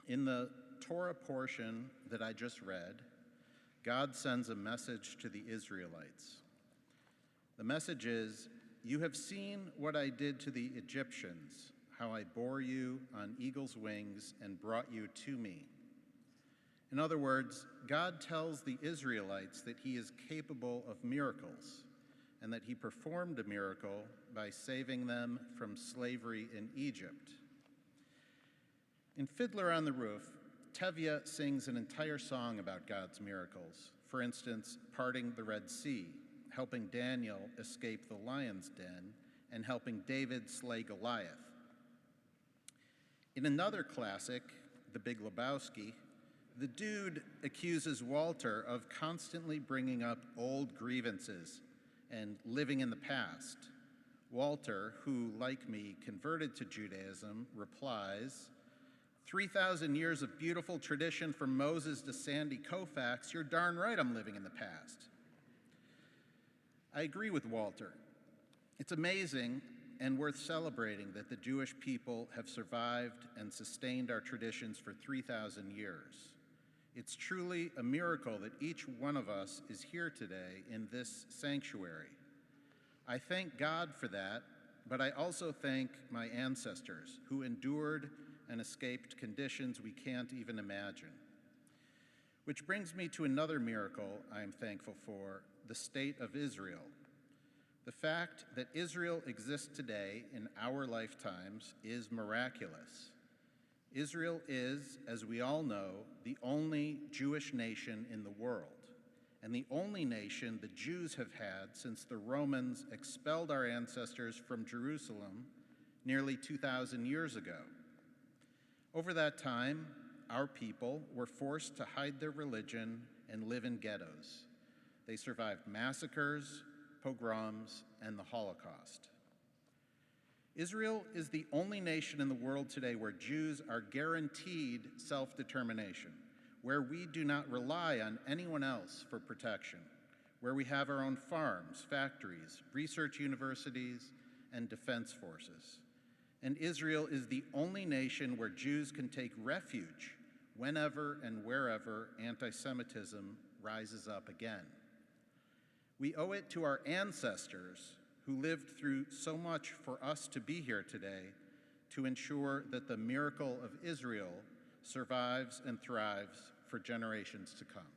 In the Torah portion that I just read, God sends a message to the Israelites. The message is, "You have seen what I did to the Egyptians, how I bore you on eagle's wings and brought you to me." In other words, God tells the Israelites that he is capable of miracles and that he performed a miracle by saving them from slavery in Egypt. In Fiddler on the Roof, Tevye sings an entire song about God's miracles. For instance, parting the Red Sea, helping Daniel escape the lion's den, and helping David slay Goliath. In another classic, The Big Lebowski, the dude accuses Walter of constantly bringing up old grievances and living in the past. Walter, who, like me, converted to Judaism, replies, 3,000 years of beautiful tradition from Moses to Sandy Koufax, you're darn right I'm living in the past. I agree with Walter. It's amazing and worth celebrating that the Jewish people have survived and sustained our traditions for 3,000 years. It's truly a miracle that each one of us is here today in this sanctuary. I thank God for that, but I also thank my ancestors who endured and escaped conditions we can't even imagine. Which brings me to another miracle I am thankful for, the state of Israel. The fact that Israel exists today in our lifetimes is miraculous. Israel is, as we all know, the only Jewish nation in the world, and the only nation the Jews have had since the Romans expelled our ancestors from Jerusalem nearly 2,000 years ago. Over that time, our people were forced to hide their religion and live in ghettos. They survived massacres, pogroms, and the Holocaust. Israel is the only nation in the world today where Jews are guaranteed self-determination, where we do not rely on anyone else for protection, where we have our own farms, factories, research universities, and defense forces. And Israel is the only nation where Jews can take refuge whenever and wherever anti-Semitism rises up again. We owe it to our ancestors who lived through so much for us to be here today to ensure that the miracle of Israel survives and thrives for generations to come.